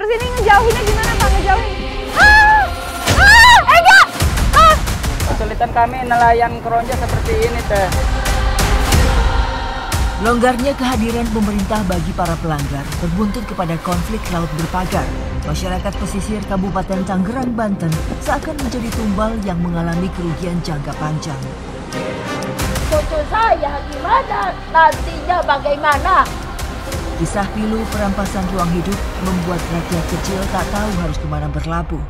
sini ngejauhinnya gimana Pak? Ngejauhin. Enggak! Kesulitan kami nelayan keronja seperti ini teh. Longgarnya kehadiran pemerintah bagi para pelanggar berbuntut kepada konflik laut berpagar. Masyarakat pesisir Kabupaten Tangerang, Banten seakan menjadi tumbal yang mengalami kerugian jangka panjang. Cucu saya gimana? Nantinya bagaimana? Kisah pilu perampasan ruang hidup membuat rakyat kecil tak tahu harus kemana berlabuh.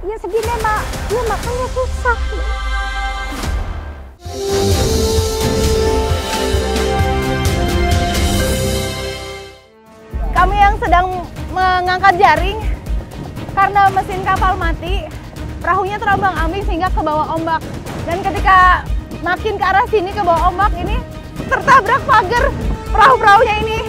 Ya segini Mak, ya makanya susah. Kami yang sedang mengangkat jaring karena mesin kapal mati, perahunya terombang-ambing sehingga ke bawah ombak. Dan ketika makin ke arah sini ke bawah ombak ini tertabrak pagar perahu-perahunya ini.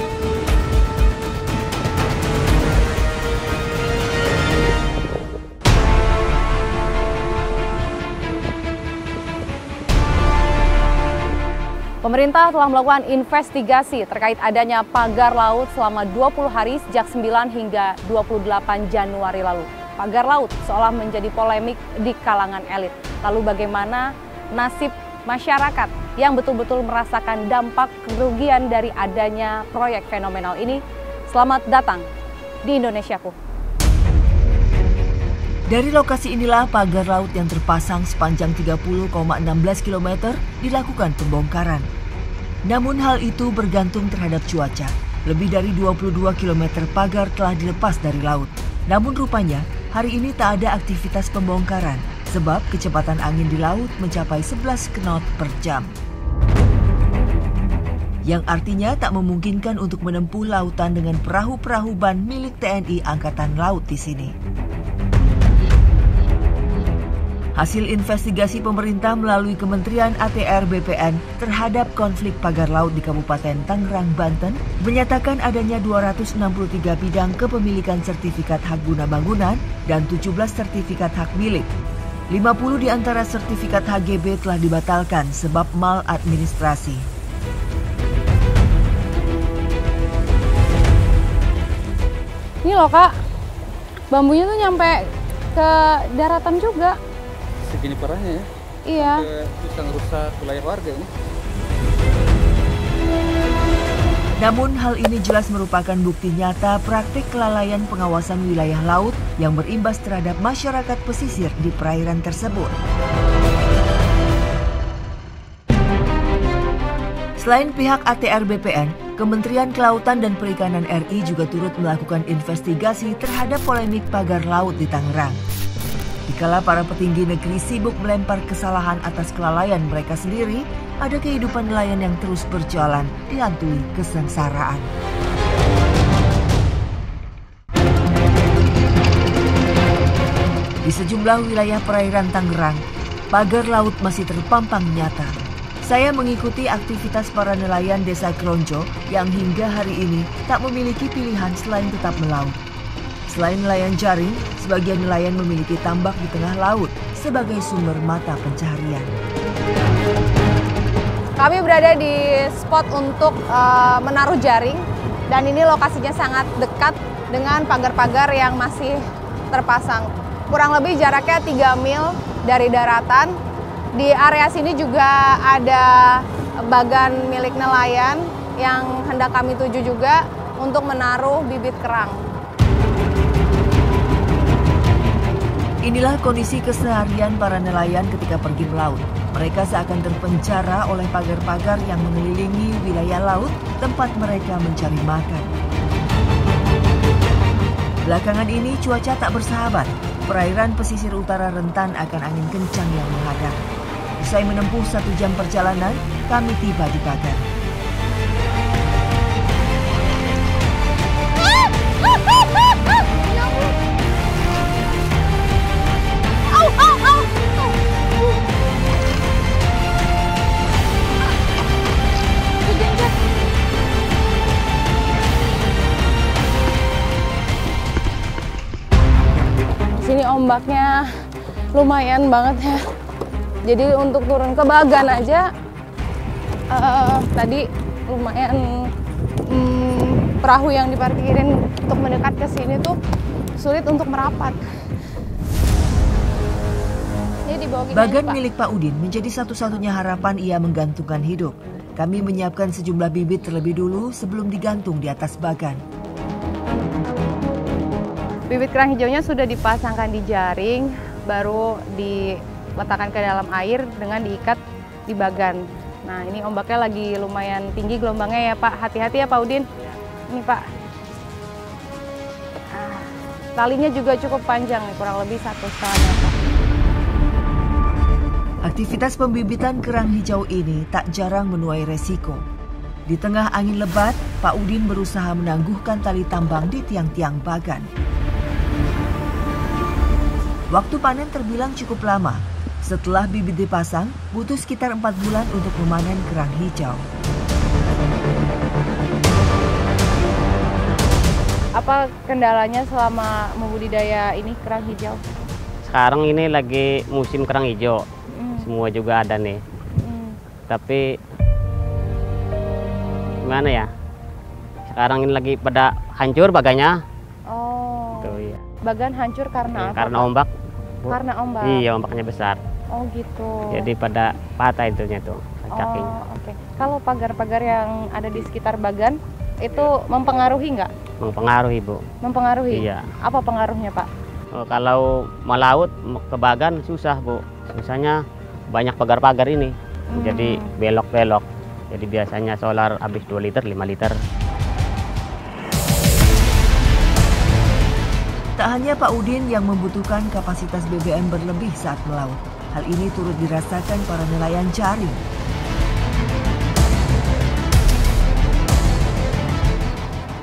Pemerintah telah melakukan investigasi terkait adanya pagar laut selama 20 hari sejak 9 hingga 28 Januari lalu. Pagar laut seolah menjadi polemik di kalangan elit. Lalu bagaimana nasib masyarakat yang betul-betul merasakan dampak kerugian dari adanya proyek fenomenal ini? Selamat datang di Indonesiaku. Dari lokasi inilah pagar laut yang terpasang sepanjang 30,16 km dilakukan pembongkaran. Namun hal itu bergantung terhadap cuaca. Lebih dari 22 km pagar telah dilepas dari laut. Namun rupanya hari ini tak ada aktivitas pembongkaran sebab kecepatan angin di laut mencapai 11 knot per jam. Yang artinya tak memungkinkan untuk menempuh lautan dengan perahu-perahu ban milik TNI Angkatan Laut di sini. Hasil investigasi pemerintah melalui Kementerian ATR BPN terhadap konflik pagar laut di Kabupaten Tangerang, Banten menyatakan adanya 263 bidang kepemilikan sertifikat hak guna bangunan dan 17 sertifikat hak milik. 50 di antara sertifikat HGB telah dibatalkan sebab maladministrasi. Ini loh Kak, bambunya tuh nyampe ke daratan juga. Segini parahnya ya? Iya. Bisa ngerusak wilayah warga ini. Namun hal ini jelas merupakan bukti nyata praktik kelalaian pengawasan wilayah laut yang berimbas terhadap masyarakat pesisir di perairan tersebut. Selain pihak ATR BPN, Kementerian Kelautan dan Perikanan RI juga turut melakukan investigasi terhadap polemik pagar laut di Tangerang. Dikala para petinggi negeri sibuk melempar kesalahan atas kelalaian mereka sendiri, ada kehidupan nelayan yang terus berjalan dihantui kesengsaraan. Di sejumlah wilayah perairan Tangerang, pagar laut masih terpampang nyata. Saya mengikuti aktivitas para nelayan Desa Kronjo yang hingga hari ini tak memiliki pilihan selain tetap melaut. Selain nelayan jaring, sebagian nelayan memiliki tambak di tengah laut sebagai sumber mata pencaharian. Kami berada di spot untuk menaruh jaring dan ini lokasinya sangat dekat dengan pagar-pagar yang masih terpasang. Kurang lebih jaraknya 3 mil dari daratan. Di area sini juga ada bagan milik nelayan yang hendak kami tuju juga untuk menaruh bibit kerang. Inilah kondisi keseharian para nelayan ketika pergi melaut. Mereka seakan terpenjara oleh pagar-pagar yang mengelilingi wilayah laut tempat mereka mencari makan. Belakangan ini cuaca tak bersahabat. Perairan pesisir utara rentan akan angin kencang yang menghadang. Usai menempuh 1 jam perjalanan, kami tiba di pagar. Sini ombaknya lumayan banget ya. Jadi untuk turun ke bagan aja tadi lumayan perahu yang diparkirin untuk mendekat ke sini tuh sulit untuk merapat. Bagan milik Pak Udin menjadi satu-satunya harapan ia menggantungkan hidup. Kami menyiapkan sejumlah bibit terlebih dulu sebelum digantung di atas bagan. Bibit kerang hijaunya sudah dipasangkan di jaring, baru diletakkan ke dalam air dengan diikat di bagan. Nah, ini ombaknya lagi lumayan tinggi gelombangnya ya Pak. Hati-hati ya Pak Udin. Ini Pak. Talinya juga cukup panjang, kurang lebih 1,5 meter. Aktivitas pembibitan kerang hijau ini tak jarang menuai resiko. Di tengah angin lebat, Pak Udin berusaha menangguhkan tali tambang di tiang-tiang bagan. Waktu panen terbilang cukup lama. Setelah bibit dipasang, butuh sekitar 4 bulan untuk memanen kerang hijau. Apa kendalanya selama membudidaya ini kerang hijau? Sekarang ini lagi musim kerang hijau. Semua juga ada nih. Tapi gimana ya? Sekarang ini lagi pada hancur bagannya. Oh. Tuh, ya. Bagan hancur karena apa? Karena ombak. Bu. Karena ombak. Iya, ombaknya besar. Oh gitu. Jadi pada patah itunya tuh, cakinya. Oh, oke. Kalau pagar-pagar yang ada di sekitar bagan itu mempengaruhi nggak? Mempengaruhi, Bu. Mempengaruhi? Iya. Apa pengaruhnya, Pak? Kalau melaut ke bagan susah, Bu. Susahnya banyak pagar-pagar ini. Jadi belok-belok. Jadi biasanya solar habis 2 liter, 5 liter. Tak hanya Pak Udin yang membutuhkan kapasitas BBM berlebih saat melaut. Hal ini turut dirasakan para nelayan jaring.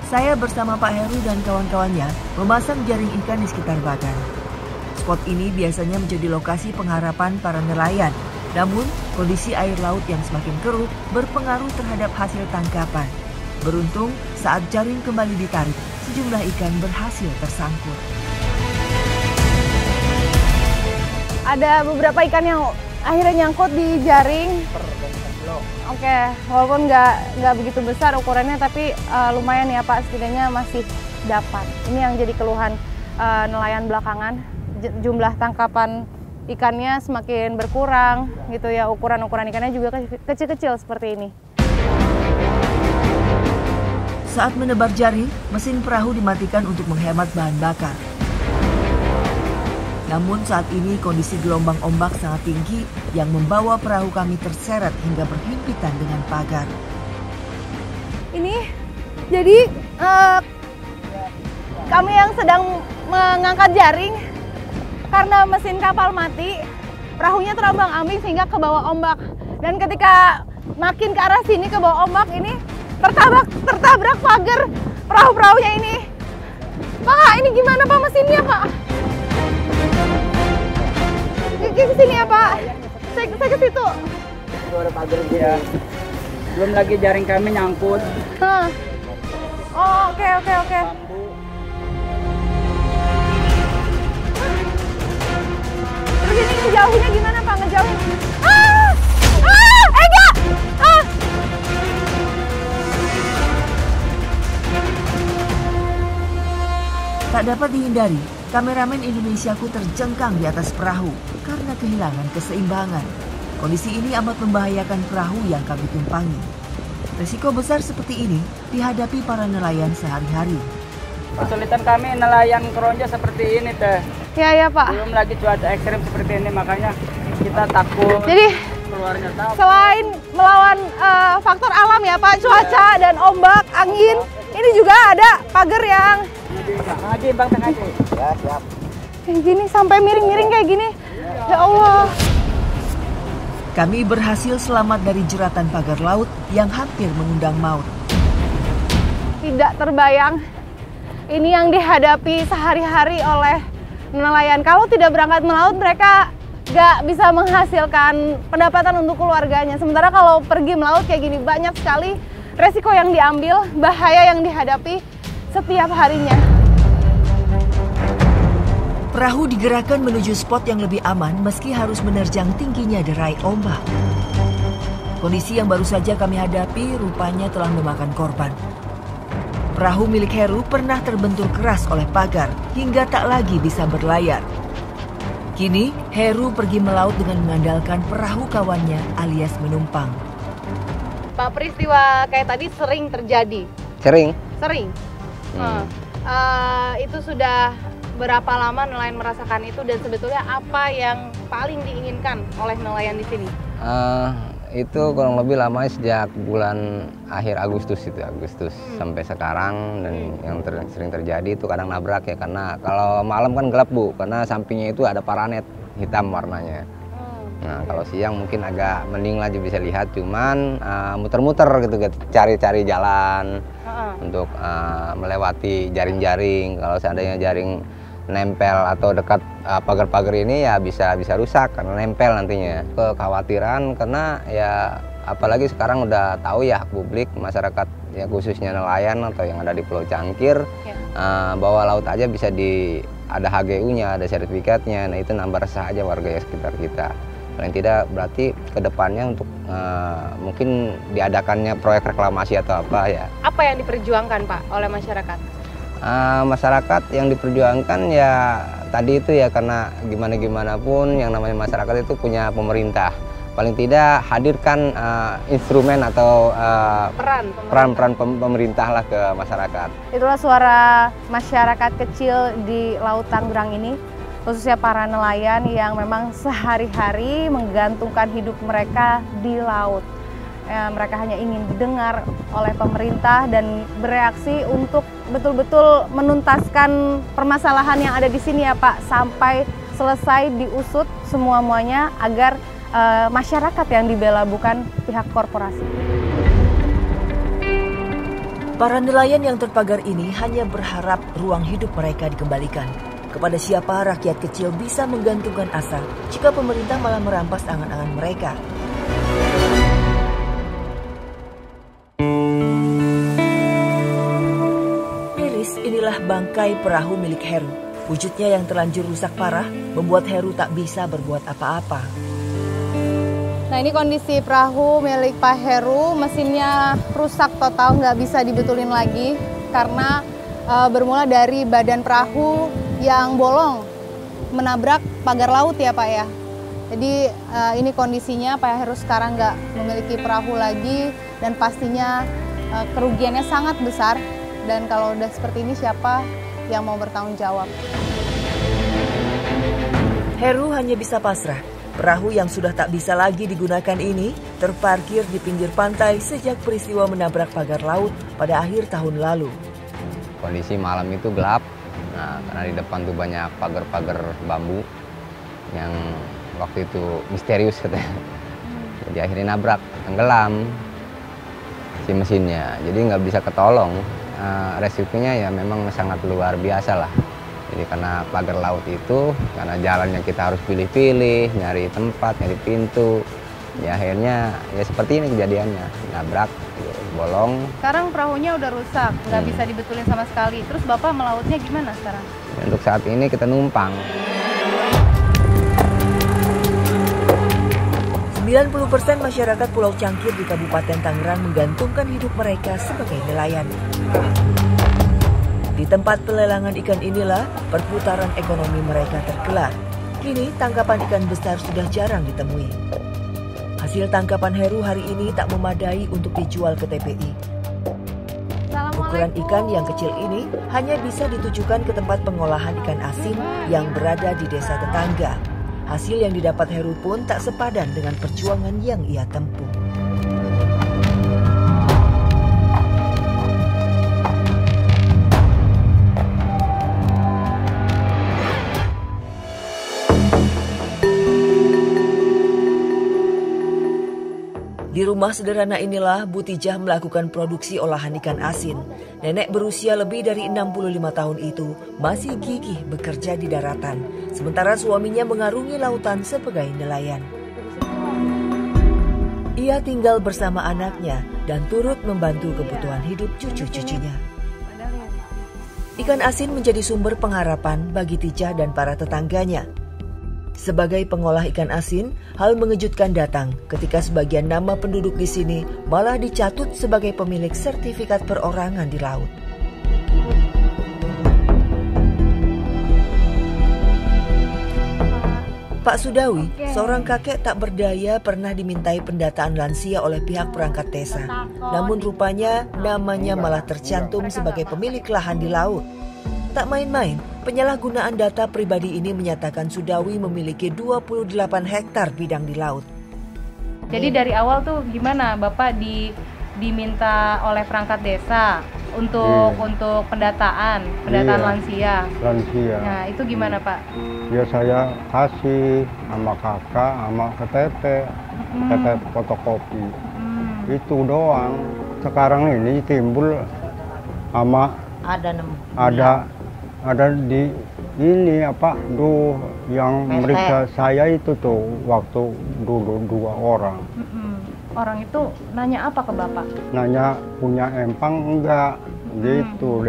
Saya bersama Pak Heru dan kawan-kawannya memasang jaring ikan di sekitar bagan. Spot ini biasanya menjadi lokasi pengharapan para nelayan. Namun, kondisi air laut yang semakin keruh berpengaruh terhadap hasil tangkapan. Beruntung, saat jaring kembali ditarik, sejumlah ikan berhasil tersangkut. Ada beberapa ikan yang akhirnya nyangkut di jaring. Oke, walaupun nggak begitu besar ukurannya, tapi lumayan ya Pak, setidaknya masih dapat. Ini yang jadi keluhan nelayan belakangan. Jumlah tangkapan ikannya semakin berkurang gitu ya, ukuran-ukuran ikannya juga kecil-kecil seperti ini. Saat menebar jaring, mesin perahu dimatikan untuk menghemat bahan bakar. Namun saat ini kondisi gelombang ombak sangat tinggi yang membawa perahu kami terseret hingga berhimpitan dengan pagar. Ini jadi kami yang sedang mengangkat jaring. Karena mesin kapal mati, perahunya terombang-ambing sehingga ke bawah ombak. Dan ketika makin ke arah sini ke bawah ombak ini tertabrak pagar perahu-perahunya ini. Pak, ini gimana Pak mesinnya Pak? Ke sini ya Pak. Saya ke situ. Itu ada pagar dia. Belum lagi jaring kami nyangkut. Oh, oke. Terus ini ngejauhinnya gimana Pak? Ngejauhin? Enggak! Tak dapat dihindari, kameramen Indonesiaku terjengkang di atas perahu karena kehilangan keseimbangan. Kondisi ini amat membahayakan perahu yang kami tumpangi. Risiko besar seperti ini dihadapi para nelayan sehari-hari. Kesulitan kami nelayan keronja seperti ini teh. Ya Pak. Belum lagi cuaca ekstrim seperti ini, makanya kita takut. Jadi keluarnya tahu. Selain melawan faktor alam ya Pak, cuaca dan ombak, angin, ini juga ada pagar yang Ngaji Bang, ngaji. Ya, siap. Kayak gini sampai miring-miring kayak gini. Ya Allah. Kami berhasil selamat dari jeratan pagar laut yang hampir mengundang maut. Tidak terbayang ini yang dihadapi sehari-hari oleh nelayan. Kalau tidak berangkat melaut, mereka nggak bisa menghasilkan pendapatan untuk keluarganya. Sementara kalau pergi melaut kayak gini, banyak sekali resiko yang diambil, bahaya yang dihadapi setiap harinya. Perahu digerakkan menuju spot yang lebih aman meski harus menerjang tingginya derai ombak. Kondisi yang baru saja kami hadapi rupanya telah memakan korban. Perahu milik Heru pernah terbentur keras oleh pagar hingga tak lagi bisa berlayar. Kini, Heru pergi melaut dengan mengandalkan perahu kawannya alias menumpang. Pak, peristiwa kayak tadi sering terjadi? Sering. Itu sudah berapa lama nelayan merasakan itu, dan sebetulnya apa yang paling diinginkan oleh nelayan di sini? Itu kurang lebih lamanya sejak bulan akhir Agustus sampai sekarang, dan yang sering terjadi itu kadang nabrak ya, karena kalau malam kan gelap Bu, karena sampingnya itu ada paranet hitam warnanya. Nah kalau siang mungkin agak mending lagi bisa lihat, cuman muter-muter gitu, cari-cari jalan untuk melewati jaring-jaring. Kalau seandainya jaring nempel atau dekat pagar-pagar ini ya bisa rusak karena nempel nantinya. Kekhawatiran karena ya apalagi sekarang udah tahu ya publik, masyarakat ya khususnya nelayan atau yang ada di Pulau Cangkir bahwa laut aja bisa ada HGU-nya, ada sertifikatnya. Nah itu nambah resah aja warga ya sekitar kita. Paling tidak berarti kedepannya untuk mungkin diadakannya proyek reklamasi atau apa ya. Apa yang diperjuangkan Pak oleh masyarakat? Masyarakat yang diperjuangkan ya tadi itu ya, karena gimana pun yang namanya masyarakat itu punya pemerintah, paling tidak hadirkan instrumen atau peran pemerintah lah ke masyarakat. Itulah suara masyarakat kecil di Laut Tangerang ini, khususnya para nelayan yang memang sehari-hari menggantungkan hidup mereka di laut. Mereka hanya ingin didengar oleh pemerintah dan bereaksi untuk betul-betul menuntaskan permasalahan yang ada di sini ya Pak, sampai selesai diusut semua-muanya agar masyarakat yang dibela, bukan pihak korporasi. Para nelayan yang terpagar ini hanya berharap ruang hidup mereka dikembalikan. Kepada siapa rakyat kecil bisa menggantungkan asa jika pemerintah malah merampas angan-angan mereka? Inilah bangkai perahu milik Heru. Wujudnya yang terlanjur rusak parah membuat Heru tak bisa berbuat apa-apa. Nah ini kondisi perahu milik Pak Heru, mesinnya rusak total, nggak bisa dibetulin lagi karena bermula dari badan perahu yang bolong menabrak pagar laut ya Pak ya. Jadi ini kondisinya Pak Heru sekarang nggak memiliki perahu lagi dan pastinya kerugiannya sangat besar. Dan kalau udah seperti ini, siapa yang mau bertanggung jawab? Heru hanya bisa pasrah. Perahu yang sudah tak bisa lagi digunakan ini terparkir di pinggir pantai sejak peristiwa menabrak pagar laut pada akhir tahun lalu. Kondisi malam itu gelap, karena di depan tuh banyak pagar-pagar bambu yang waktu itu misterius katanya. Jadi akhirnya nabrak, tenggelam si mesinnya, jadi nggak bisa ketolong. Resikonya ya memang sangat luar biasa lah. Jadi karena pagar laut itu, karena jalannya kita harus pilih-pilih, nyari tempat, nyari pintu, ya akhirnya ya seperti ini kejadiannya, nabrak, bolong. Sekarang perahunya udah rusak, nggak bisa dibetulin sama sekali. Terus Bapak melautnya gimana sekarang? Untuk saat ini kita numpang. 90% masyarakat Pulau Cangkir di Kabupaten Tangerang menggantungkan hidup mereka sebagai nelayan. Di tempat pelelangan ikan inilah perputaran ekonomi mereka tergelar. Kini tangkapan ikan besar sudah jarang ditemui. Hasil tangkapan Heru hari ini tak memadai untuk dijual ke TPI. Ukuran ikan yang kecil ini hanya bisa ditujukan ke tempat pengolahan ikan asin yang berada di desa tetangga. Hasil yang didapat Heru pun tak sepadan dengan perjuangan yang ia tempuh. Di rumah sederhana inilah Bu Tijah melakukan produksi olahan ikan asin. Nenek berusia lebih dari 65 tahun itu masih gigih bekerja di daratan, sementara suaminya mengarungi lautan sebagai nelayan. Ia tinggal bersama anaknya dan turut membantu kebutuhan hidup cucu-cucunya. Ikan asin menjadi sumber pengharapan bagi Tijah dan para tetangganya. Sebagai pengolah ikan asin, hal mengejutkan datang ketika sebagian nama penduduk di sini malah dicatut sebagai pemilik sertifikat perorangan di laut. Pak Sudawi, seorang kakek tak berdaya, pernah dimintai pendataan lansia oleh pihak perangkat desa. Namun rupanya namanya malah tercantum sebagai pemilik lahan di laut. Tak main-main, penyalahgunaan data pribadi ini menyatakan Sudawi memiliki 28 hektar bidang di laut. Jadi dari awal tuh gimana Bapak diminta oleh perangkat desa untuk pendataan lansia. Nah, itu gimana Pak? Ya saya kasih sama kakak, sama teteh fotokopi. Itu doang. Sekarang ini timbul sama ada di ini yang meriksa saya itu tuh waktu dulu 2 orang. Orang itu nanya apa ke Bapak? Nanya punya empang enggak, gitu.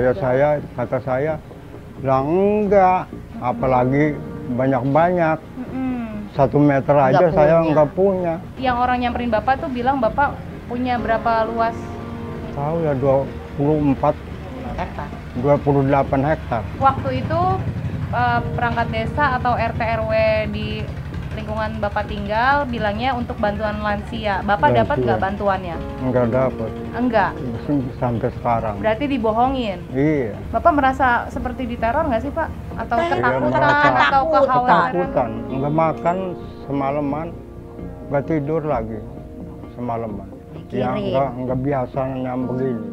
Kata saya, bilang enggak, apalagi banyak-banyak. 1 meter aja enggak saya punya. Enggak punya. Yang orang nyamperin Bapak tuh bilang Bapak punya berapa luas? Tahu ya 28 hektar. Waktu itu perangkat desa atau RT RW di lingkungan Bapak tinggal bilangnya untuk bantuan lansia. Bapak dapat nggak bantuannya? Enggak dapat. Enggak? Sampai sekarang. Berarti dibohongin? Iya. Bapak merasa seperti diteror nggak sih Pak? Atau ketakutan atau kekhawatiran? Ketakutan. Enggak makan semalaman, enggak tidur lagi semalaman. Ya enggak biasanya begini.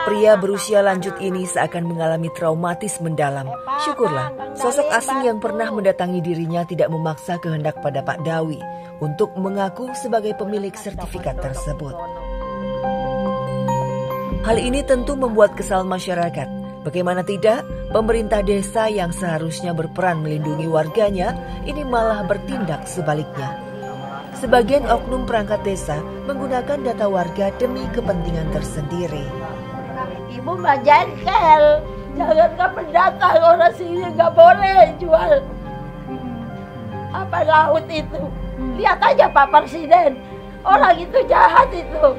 Pria berusia lanjut ini seakan mengalami traumatis mendalam. Syukurlah, sosok asing yang pernah mendatangi dirinya tidak memaksa kehendak pada Pak Dawi untuk mengaku sebagai pemilik sertifikat tersebut. Hal ini tentu membuat kesal masyarakat. Bagaimana tidak, pemerintah desa yang seharusnya berperan melindungi warganya, ini malah bertindak sebaliknya. Sebagian oknum perangkat desa menggunakan data warga demi kepentingan tersendiri. Ibu mah jengkel, jangan pendatang orang sini nggak boleh jual apa laut itu. Lihat aja Pak Presiden, orang itu jahat itu,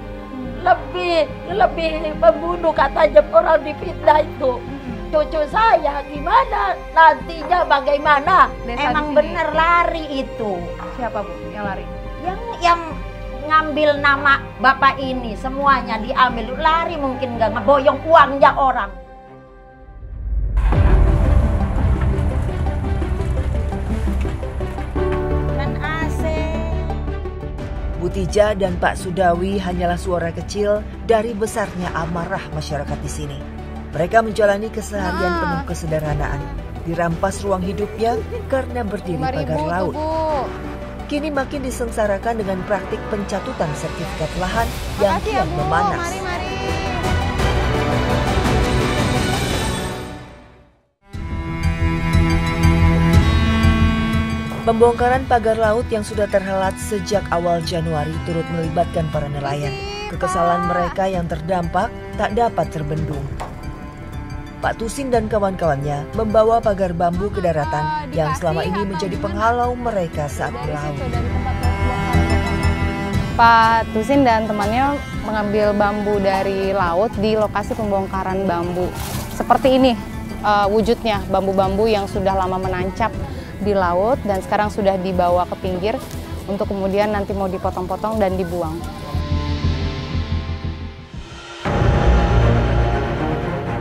lebih membunuh katanya orang dipitnah itu. Cucu saya gimana nantinya bagaimana? Emang bener lari itu. Siapa Bu yang lari? Yang ngambil nama bapak ini semuanya diambil, lari mungkin nggak ngeboyong uangnya orang. Dan AC. Bu Tija dan Pak Sudawi hanyalah suara kecil dari besarnya amarah masyarakat di sini. Mereka menjalani keseharian penuh kesederhanaan, dirampas ruang hidupnya karena berdiri pagar laut. Kini makin disengsarakan dengan praktik pencatutan sertifikat lahan yang kian memanas. Pembongkaran pagar laut yang sudah terhelat sejak awal Januari turut melibatkan para nelayan. Kekesalan mereka yang terdampak tak dapat terbendung. Pak Tusin dan kawan-kawannya membawa pagar bambu ke daratan yang selama ini menjadi penghalau mereka saat melaut. Pak Tusin dan temannya mengambil bambu dari laut di lokasi pembongkaran bambu. Seperti ini wujudnya, bambu-bambu yang sudah lama menancap di laut dan sekarang sudah dibawa ke pinggir untuk kemudian nanti mau dipotong-potong dan dibuang.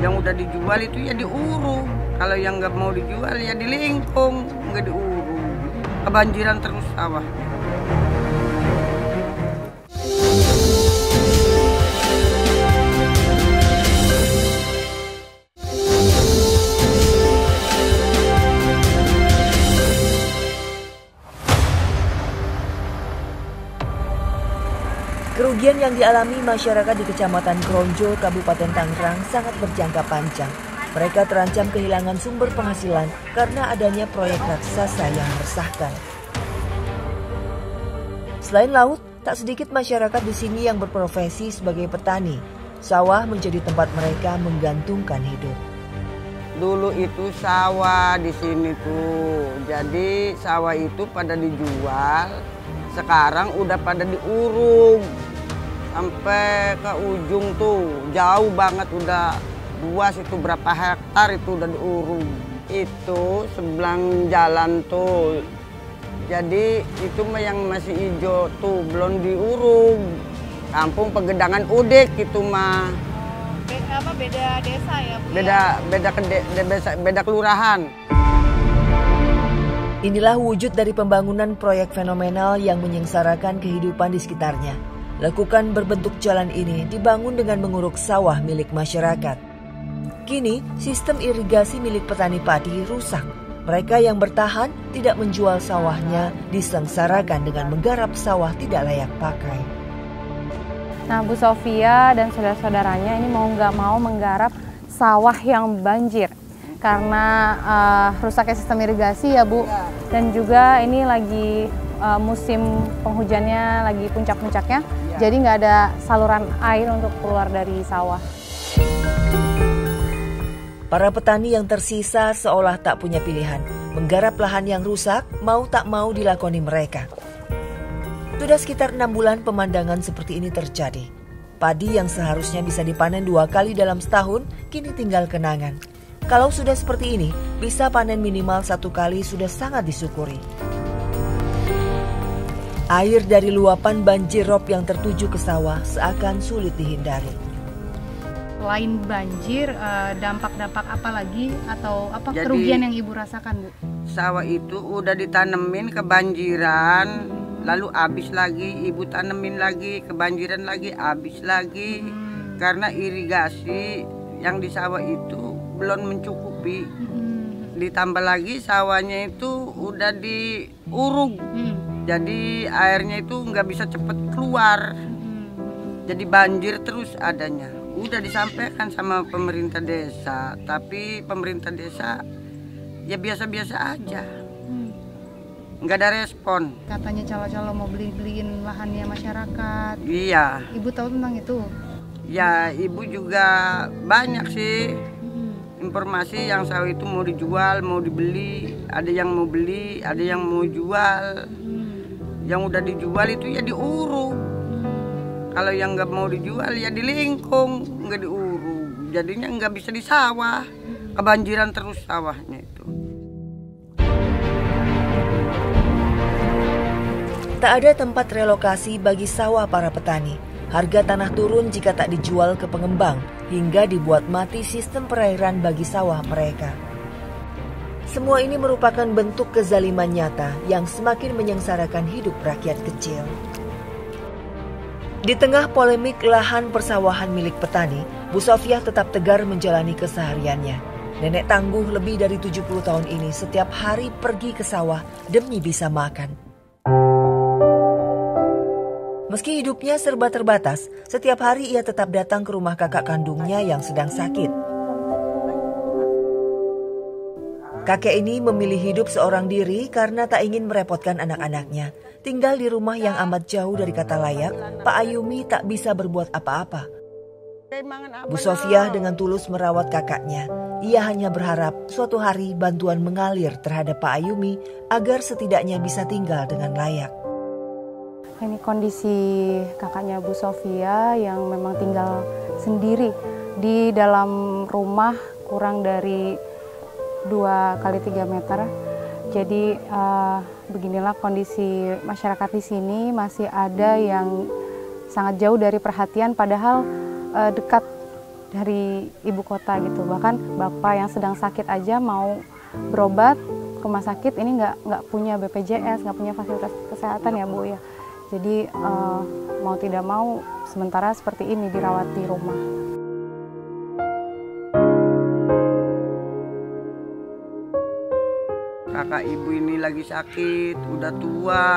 Yang udah dijual itu ya diuruk. Kalau yang nggak mau dijual ya dilingkung, nggak diuruk. Kebanjiran terus sawah. Kerugian yang dialami masyarakat di Kecamatan Kronjo, Kabupaten Tangerang sangat berjangka panjang. Mereka terancam kehilangan sumber penghasilan karena adanya proyek raksasa yang meresahkan. Selain laut, tak sedikit masyarakat di sini yang berprofesi sebagai petani. Sawah menjadi tempat mereka menggantungkan hidup. Dulu itu sawah di sini tuh, jadi sawah itu pada dijual, sekarang udah pada diurung. Sampai ke ujung tuh, jauh banget udah luas itu berapa hektar itu udah diurung. itu sebelah jalan tuh. Jadi itu yang masih hijau tuh, belum diuruk. Kampung Pegedangan Udik itu mah. Beda desa ya, Bu? Beda kelurahan. Inilah wujud dari pembangunan proyek fenomenal yang menyengsarakan kehidupan di sekitarnya. Lekukan berbentuk jalan ini dibangun dengan menguruk sawah milik masyarakat. Kini, sistem irigasi milik petani padi rusak. Mereka yang bertahan tidak menjual sawahnya disengsarakan dengan menggarap sawah tidak layak pakai. Nah, Bu Sofia dan saudara-saudaranya ini mau nggak mau menggarap sawah yang banjir. Karena rusaknya sistem irigasi ya Bu, dan juga ini lagi musim penghujannya lagi puncak-puncaknya, jadi nggak ada saluran air untuk keluar dari sawah. Para petani yang tersisa seolah tak punya pilihan, menggarap lahan yang rusak mau tak mau dilakoni mereka. Sudah sekitar 6 bulan pemandangan seperti ini terjadi. Padi yang seharusnya bisa dipanen 2 kali dalam setahun, kini tinggal kenangan. Kalau sudah seperti ini, bisa panen minimal 1 kali sudah sangat disyukuri. Air dari luapan banjir rob yang tertuju ke sawah seakan sulit dihindari. Selain banjir, dampak-dampak apa lagi atau apa Jadi, kerugian yang Ibu rasakan, Bu? Sawah itu udah ditanemin kebanjiran, lalu habis lagi, Ibu tanemin lagi, kebanjiran lagi, habis lagi. Karena irigasi yang di sawah itu belum mencukupi. Ditambah lagi sawahnya itu udah diuruk. Jadi airnya itu nggak bisa cepat keluar. Jadi banjir terus adanya. Udah disampaikan sama pemerintah desa, tapi pemerintah desa ya biasa-biasa aja. Nggak ada respon. Katanya calo-calo mau beliin lahannya masyarakat. Iya. Ibu tahu tentang itu? Ya, Ibu juga banyak sih informasi yang sawah itu mau dijual, mau dibeli. Ada yang mau beli, ada yang mau jual. Yang udah dijual itu ya diuruk. Kalau yang nggak mau dijual ya dilingkung, nggak diuruk. Jadinya nggak bisa di sawah. Kebanjiran terus sawahnya itu. Tak ada tempat relokasi bagi sawah para petani. Harga tanah turun jika tak dijual ke pengembang, hingga dibuat mati sistem perairan bagi sawah mereka. Semua ini merupakan bentuk kezaliman nyata yang semakin menyengsarakan hidup rakyat kecil. Di tengah polemik lahan persawahan milik petani, Bu Sofia tetap tegar menjalani kesehariannya. Nenek tangguh lebih dari 70 tahun ini setiap hari pergi ke sawah demi bisa makan. Meski hidupnya serba terbatas, setiap hari ia tetap datang ke rumah kakak kandungnya yang sedang sakit. Kakek ini memilih hidup seorang diri karena tak ingin merepotkan anak-anaknya. Tinggal di rumah yang amat jauh dari kata layak, Pak Ayumi tak bisa berbuat apa-apa. Bu Sofia dengan tulus merawat kakaknya. Ia hanya berharap suatu hari bantuan mengalir terhadap Pak Ayumi agar setidaknya bisa tinggal dengan layak. Ini kondisi kakaknya Bu Sofia yang memang tinggal sendiri di dalam rumah kurang dari 2x3 meter. Jadi beginilah kondisi masyarakat di sini, masih ada yang sangat jauh dari perhatian padahal dekat dari ibu kota gitu. Bahkan bapak yang sedang sakit aja mau berobat ke rumah sakit ini nggak punya BPJS, nggak punya fasilitas kesehatan ya Bu ya. Jadi mau tidak mau sementara seperti ini dirawat di rumah. Kakak ibu ini lagi sakit, udah tua,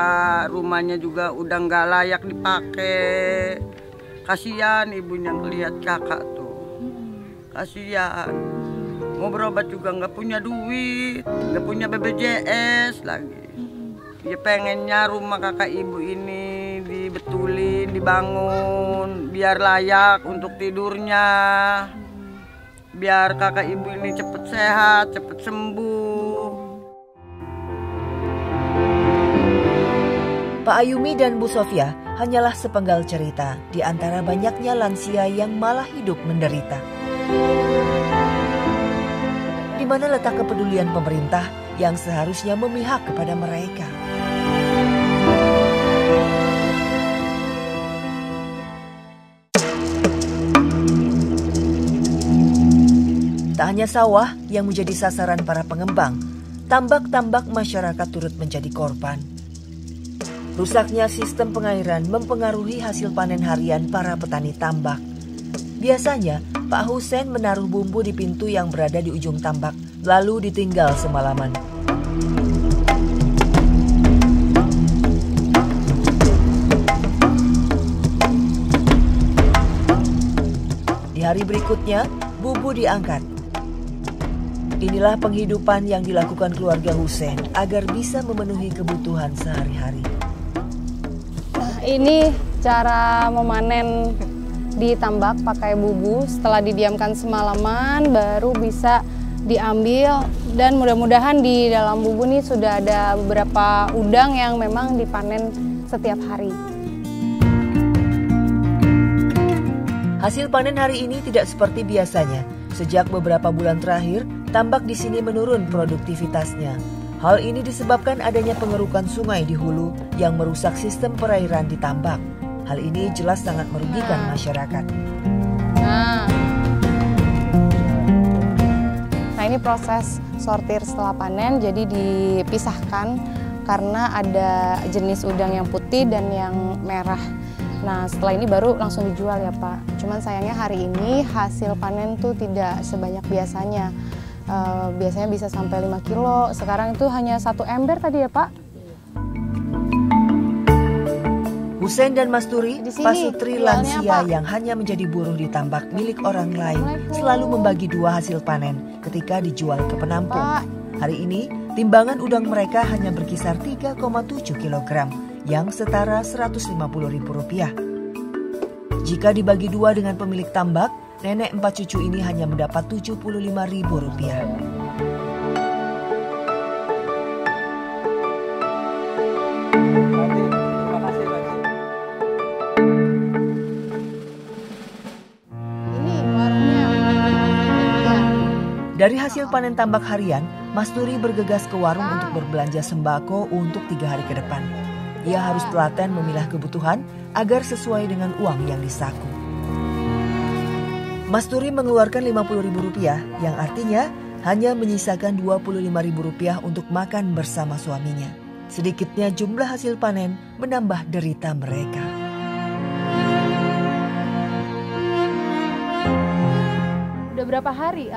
rumahnya juga udah nggak layak dipakai. Kasihan ibunya ngelihat kakak tuh, kasihan. Mau berobat juga nggak punya duit, nggak punya BPJS lagi. Ya pengennya rumah kakak ibu ini dibetulin, dibangun, biar layak untuk tidurnya. Biar kakak ibu ini cepet sehat, cepet sembuh. Pak Ayumi dan Bu Sofia hanyalah sepenggal cerita di antara banyaknya lansia yang malah hidup menderita. Di Di mana letak kepedulian pemerintah yang seharusnya memihak kepada mereka? Tak hanya sawah yang menjadi sasaran para pengembang, tambak-tambak masyarakat turut menjadi korban. Rusaknya sistem pengairan mempengaruhi hasil panen harian para petani tambak. Biasanya, Pak Hussein menaruh bumbu di pintu yang berada di ujung tambak, lalu ditinggal semalaman. Di hari berikutnya, bumbu diangkat. Inilah penghidupan yang dilakukan keluarga Hussein agar bisa memenuhi kebutuhan sehari-hari. Nah, ini cara memanen di tambak pakai bubu. Setelah didiamkan semalaman baru bisa diambil, dan mudah-mudahan di dalam bubu ini sudah ada beberapa udang yang memang dipanen setiap hari. Hasil panen hari ini tidak seperti biasanya. Sejak beberapa bulan terakhir, tambak di sini menurun produktivitasnya. Hal ini disebabkan adanya pengerukan sungai di hulu yang merusak sistem perairan di tambak. Hal ini jelas sangat merugikan masyarakat. Nah, ini proses sortir setelah panen, jadi dipisahkan karena ada jenis udang yang putih dan yang merah. Nah, setelah ini baru langsung dijual ya Pak. Cuman sayangnya hari ini hasil panen tuh tidak sebanyak biasanya. Biasanya bisa sampai 5 kilo, sekarang itu hanya 1 ember tadi ya Pak. Hussein dan Masturi, pasutri lansia yang hanya menjadi buruh di tambak milik orang lain, selalu membagi 2 hasil panen ketika dijual ke penampung. Hari ini, timbangan udang mereka hanya berkisar 3,7 kg, yang setara Rp150.000. Jika dibagi 2 dengan pemilik tambak, nenek 4 cucu ini hanya mendapat Rp75.000. Dari hasil panen tambak harian, Masturi bergegas ke warung untuk berbelanja sembako untuk 3 hari ke depan. Ia harus telaten memilah kebutuhan agar sesuai dengan uang yang disaku. Masturi mengeluarkan Rp50.000 yang artinya hanya menyisakan Rp25.000 untuk makan bersama suaminya. Sedikitnya jumlah hasil panen menambah derita mereka. Udah berapa hari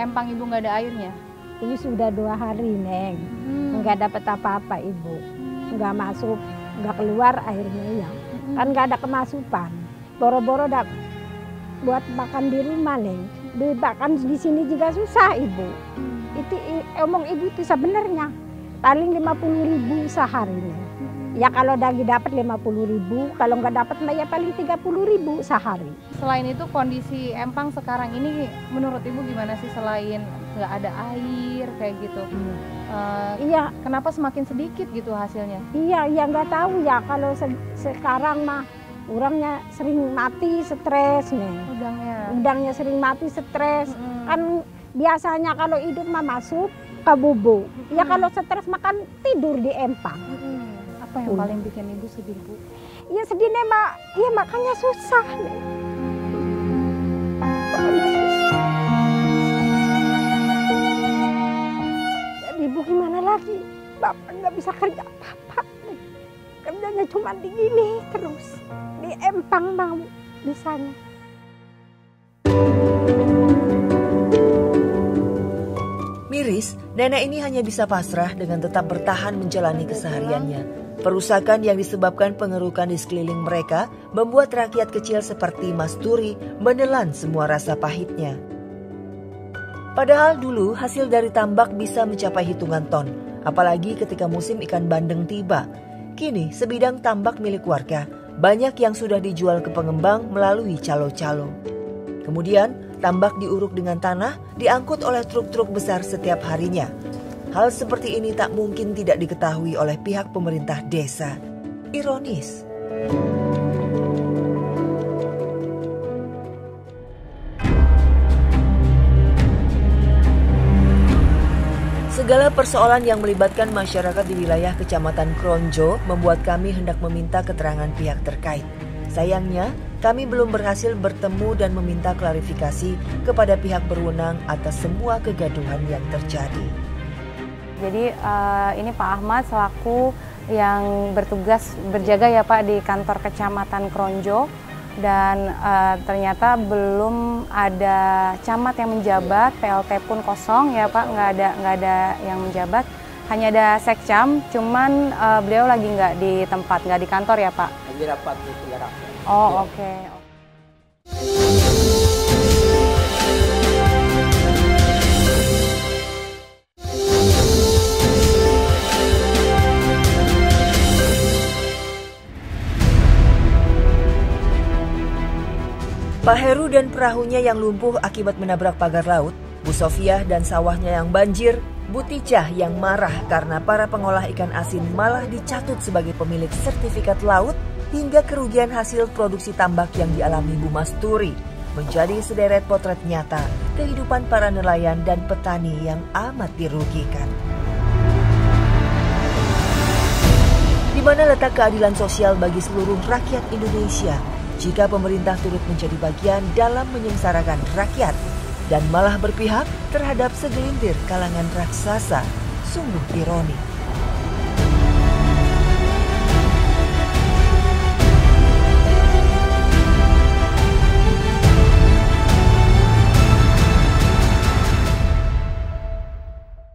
empang Ibu nggak ada airnya? Ini sudah 2 hari, Neng. Nggak dapat apa-apa, Ibu. Nggak masuk, nggak keluar airnya ya. Kan nggak ada kemasukan. Boro-boro buat makan di rumah, Neng. Makan di sini juga susah, Ibu. Itu omong Ibu itu sebenarnya paling 50.000 sehari, Neng. Ya kalau lagi dapat 50.000, kalau nggak dapat ya paling 30.000 sehari. Selain itu kondisi empang sekarang ini menurut Ibu gimana sih, selain nggak ada air kayak gitu? Iya, kenapa semakin sedikit gitu hasilnya? Iya, ya nggak tahu ya, kalau sekarang mah orangnya sering mati stres nih. Udangnya sering mati stres. Kan biasanya kalau hidup mah masuk ke bubu. Ya kalau stres makan tidur di empang. Apa yang paling bikin Ibu sedih, Bu? Ya sedihnya Mak, ya makanya susah. Ibu gimana lagi? Bapak nggak bisa kerja apa-apa. Kerjanya cuma di gini terus. Di empang mau bisanya. Miris, nenek ini hanya bisa pasrah dengan tetap bertahan menjalani kesehariannya. Perusakan yang disebabkan pengerukan di sekeliling mereka membuat rakyat kecil seperti Masturi menelan semua rasa pahitnya. Padahal dulu hasil dari tambak bisa mencapai hitungan ton, apalagi ketika musim ikan bandeng tiba. Kini sebidang tambak milik warga banyak yang sudah dijual ke pengembang melalui calo-calo. Kemudian tambak diuruk dengan tanah, diangkut oleh truk-truk besar setiap harinya. Hal seperti ini tak mungkin tidak diketahui oleh pihak pemerintah desa. Ironis. Segala persoalan yang melibatkan masyarakat di wilayah Kecamatan Kronjo membuat kami hendak meminta keterangan pihak terkait. Sayangnya, kami belum berhasil bertemu dan meminta klarifikasi kepada pihak berwenang atas semua kegaduhan yang terjadi. Jadi ini Pak Ahmad selaku yang bertugas berjaga ya Pak di kantor Kecamatan Kronjo, dan ternyata belum ada camat yang menjabat, PLT pun kosong ya Pak, nggak ada yang menjabat, hanya ada sekcam, cuman beliau lagi nggak di tempat, nggak di kantor ya Pak? Lagi rapat di Tiga Rakyat. Oh oke. Pak Heru dan perahunya yang lumpuh akibat menabrak pagar laut, Bu Sofiah dan sawahnya yang banjir, Bu Ticah yang marah karena para pengolah ikan asin malah dicatut sebagai pemilik sertifikat laut, hingga kerugian hasil produksi tambak yang dialami Bu Masturi, menjadi sederet potret nyata kehidupan para nelayan dan petani yang amat dirugikan. Di mana letak keadilan sosial bagi seluruh rakyat Indonesia jika pemerintah turut menjadi bagian dalam menyengsarakan rakyat dan malah berpihak terhadap segelintir kalangan raksasa? Sungguh ironi.